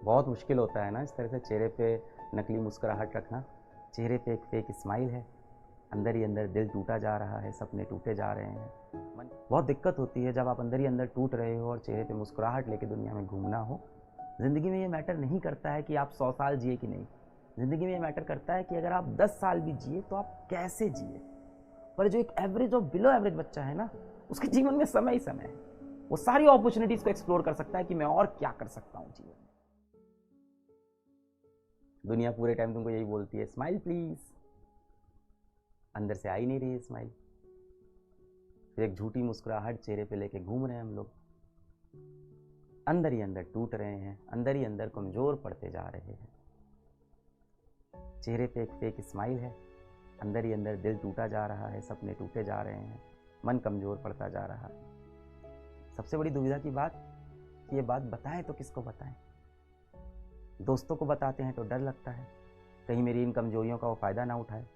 बहुत मुश्किल होता है ना इस तरह से चेहरे पे नकली मुस्कुराहट रखना। चेहरे पे एक फेक स्माइल है, अंदर ही अंदर दिल टूटा जा रहा है, सपने टूटे जा रहे हैं। बहुत दिक्कत होती है जब आप अंदर ही अंदर टूट रहे हो और चेहरे पे मुस्कुराहट लेके दुनिया में घूमना हो। ज़िंदगी में ये मैटर नहीं करता है कि आप 100 साल जिए कि नहीं, ज़िंदगी में ये मैटर करता है कि अगर आप 10 साल भी जिए तो आप कैसे जिए। पर जो एक एवरेज और बिलो एवरेज बच्चा है ना, उसके जीवन में समय ही समय है। वो सारी अपॉर्चुनिटीज को एक्सप्लोर कर सकता है कि मैं और क्या कर सकता हूँ जीवन में। दुनिया पूरे टाइम तुमको यही बोलती है, स्माइल प्लीज, अंदर से आ ही नहीं रही है स्माइल। फिर एक झूठी मुस्कुराहट चेहरे पे लेके घूम रहे हैं हम लोग, अंदर ही अंदर टूट रहे हैं, अंदर ही अंदर कमजोर पड़ते जा रहे हैं। चेहरे पे एक फेक स्माइल है, अंदर ही अंदर दिल टूटा जा रहा है, सपने टूटे जा रहे हैं, मन कमजोर पड़ता जा रहा है। सबसे बड़ी दुविधा की बात कि ये बात बताएं तो किसको बताएं। दोस्तों को बताते हैं तो डर लगता है कहीं मेरी इन कमजोरियों का वो फ़ायदा ना उठाए,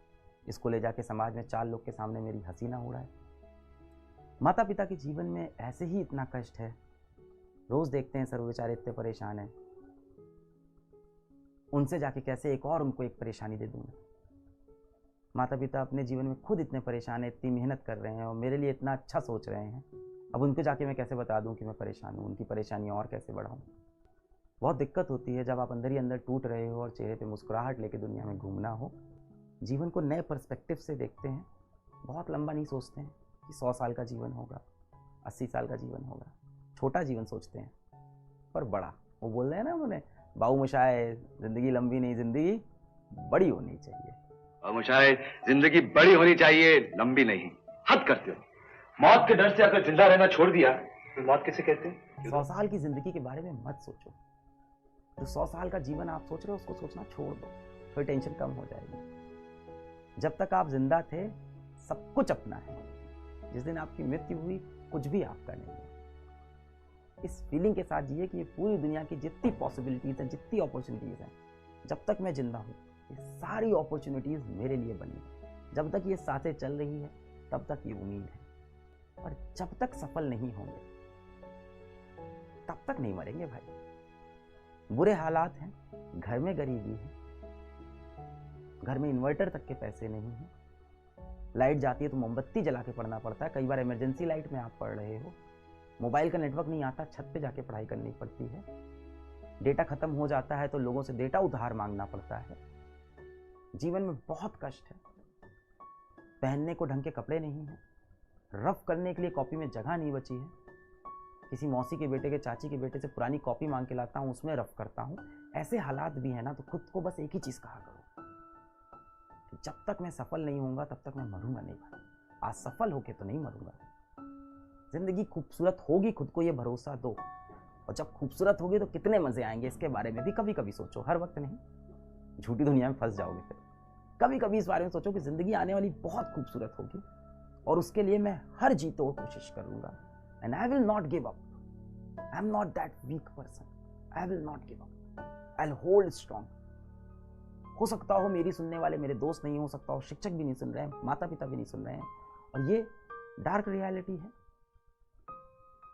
इसको ले जाके समाज में 4 लोग के सामने मेरी हंसी ना उड़ाए। माता पिता के जीवन में ऐसे ही इतना कष्ट है, रोज़ देखते हैं सर्व बेचारे इतने परेशान हैं, उनसे जाके कैसे एक और उनको एक परेशानी दे दूँगा। माता पिता अपने जीवन में खुद इतने परेशान हैं, इतनी मेहनत कर रहे हैं और मेरे लिए इतना अच्छा सोच रहे हैं, अब उनको जाके मैं कैसे बता दूं कि मैं परेशान हूँ, उनकी परेशानी और कैसे बढ़ाऊँ। बहुत दिक्कत होती है जब आप अंदर ही अंदर टूट रहे हो और चेहरे पे मुस्कुराहट लेके दुनिया में घूमना हो। जीवन को नए पर्सपेक्टिव से देखते हैं, बहुत लंबा नहीं सोचते हैं कि 100 साल का जीवन होगा, 80 साल का जीवन होगा। छोटा जीवन सोचते हैं पर बड़ा। वो बोल रहे हैं ना उन्होंने, बाऊ मशाए ज़िंदगी लंबी नहीं, ज़िंदगी बड़ी होनी चाहिए। मुशाए जिंदगी बड़ी होनी चाहिए, लंबी नहीं। हद करते हो, मौत के डर से अगर जिंदा रहना छोड़ दिया तो मौत किसे कहते हैं? 100 साल की जिंदगी के बारे में मत सोचो। जो 100 साल का जीवन आप सोच रहे हो उसको सोचना छोड़ दो, फिर टेंशन कम हो जाएगी। जब तक आप जिंदा थे सब कुछ अपना है, जिस दिन आपकी मृत्यु हुई कुछ भी आपका नहीं है। इस फीलिंग के साथ जिए कि ये पूरी दुनिया की जितनी पॉसिबिलिटीज हैं, जितनी अपॉर्चुनिटीज हैं, जब तक मैं जिंदा हूँ ये सारी अपॉर्चुनिटीज मेरे लिए बनी है। जब तक ये सांसें चल रही है तब तक ये उम्मीद है, और जब तक सफल नहीं होंगे तब तक नहीं मरेंगे भाई। बुरे हालात हैं, घर में गरीबी है, घर में इन्वर्टर तक के पैसे नहीं हैं, लाइट जाती है तो मोमबत्ती जला के पढ़ना पड़ता है, कई बार इमरजेंसी लाइट में आप पढ़ रहे हो, मोबाइल का नेटवर्क नहीं आता, छत पे जाके पढ़ाई करनी पड़ती है, डेटा खत्म हो जाता है तो लोगों से डेटा उधार मांगना पड़ता है। जीवन में बहुत कष्ट है, पहनने को ढंग के कपड़े नहीं हैं, रफ करने के लिए कॉपी में जगह नहीं बची है, किसी मौसी के बेटे के चाची के बेटे से पुरानी कॉपी मांग के लाता हूँ, उसमें रफ करता हूँ। ऐसे हालात भी है ना, तो खुद को बस एक ही चीज़ कहा करो कि जब तक मैं सफल नहीं होऊंगा तब तक मैं मरूंगा नहीं भाई। आज सफल होके तो नहीं मरूंगा। जिंदगी खूबसूरत होगी, खुद को ये भरोसा दो, और जब खूबसूरत होगी तो कितने मजे आएंगे इसके बारे में भी कभी कभी सोचो, हर वक्त नहीं, झूठी दुनिया में फंस जाओगे। फिर कभी कभी इस बारे में सोचो कि जिंदगी आने वाली बहुत खूबसूरत होगी और उसके लिए मैं हर जीतोड़ कोशिश करूंगा। And I will not give up, I am not that weak person, I will not give up, I will hold strong. हो सकता हो मेरी सुनने वाले मेरे दोस्त नहीं, हो सकता हो शिक्षक भी नहीं सुन रहे हैं, माता पिता भी नहीं सुन रहे हैं, और ये डार्क रियलिटी है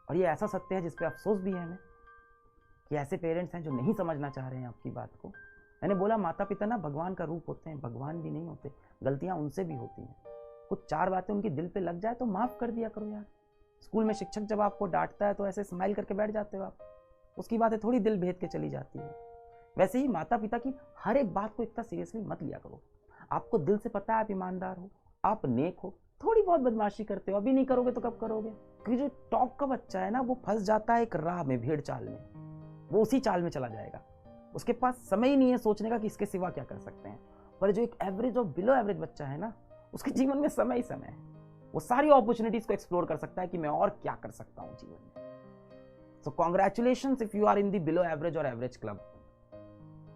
और ये ऐसा सत्य है जिसपे अफसोस भी है हमें कि ऐसे पेरेंट्स हैं जो नहीं समझना चाह रहे हैं आपकी बात को। मैंने बोला माता पिता ना भगवान का रूप होते हैं, भगवान भी नहीं होते, गलतियां उनसे भी होती हैं। कुछ 4 बातें उनकी दिल पे लग जाए तो माफ कर दिया करो यार। स्कूल में शिक्षक जब आपको डांटता है तो ऐसे स्माइल करके बैठ जाते हो आप, उसकी बातें थोड़ी दिल भेद के चली जाती है। वैसे ही माता पिता की हर एक बात को इतना सीरियसली मत लिया करो। आपको दिल से पता है आप ईमानदार हो, आप नेक हो, थोड़ी बहुत बदमाशी करते हो, अभी नहीं करोगे तो कब करोगे। क्योंकि जो टॉप का बच्चा है ना वो फंस जाता है एक राह में, भेड़ चाल में, वो उसी चाल में चला जाएगा। उसके पास समय ही नहीं है सोचने का कि इसके सिवा क्या कर सकते हैं। पर जो एक एवरेज और बिलो एवरेज बच्चा है ना, उसके जीवन में समय ही समय है, वो सारी अपॉर्चुनिटीज को एक्सप्लोर कर सकता है कि मैं और क्या कर सकता हूं जीवन में। So congratulations if you are in the below average और average club.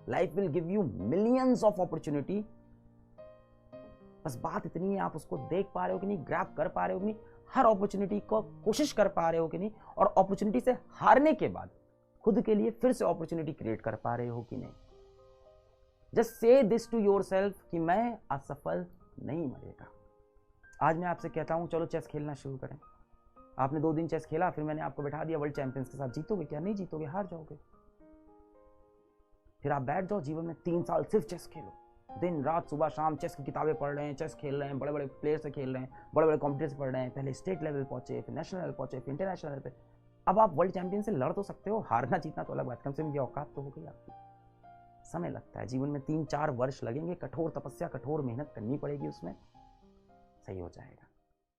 Life will give you millions of opportunity. बस बात इतनी है, आप उसको देख पा रहे हो कि नहीं, ग्रैब कर पा रहे हो कि नहीं, हर अपॉर्चुनिटी को कोशिश कर पा रहे हो कि नहीं, और अपॉर्चुनिटी से हारने के बाद खुद के लिए फिर से अपॉर्चुनिटी क्रिएट कर पा रहे हो कि नहीं। Just say this to yourself कि मैं असफल नहीं मरेगा। आज मैं आपसे कहता हूं चलो चेस खेलना शुरू करें। आपने 2 दिन चेस खेला, फिर मैंने आपको बैठा दिया वर्ल्ड चैंपियंस के साथ, जीतोगे क्या? नहीं जीतोगे, हार जाओगे। फिर आप बैठ जाओ जीवन में 3 साल सिर्फ चेस खेलो, दिन रात सुबह शाम चेस की किताबें पढ़ रहे हैं, चेस खेल रहे हैं, बड़े बड़े प्लेयर से खेल रहे हैं, बड़े बड़े कॉम्पिटिशन से पढ़ रहे हैं, पहले स्टेट लेवल पहुंचे, फिर नेशनल लेवल पहुंचे, फिर इंटरनेशनल लेवल पे। अब आप वर्ल्ड चैंपियन से लड़ तो सकते हो, हारना जीतना तो अलग बात, कम से कम ये औकात तो हो गई आपकी। समय लगता है जीवन में, 3-4 वर्ष लगेंगे, कठोर तपस्या कठोर मेहनत करनी पड़ेगी, उसमें सही हो जाएगा।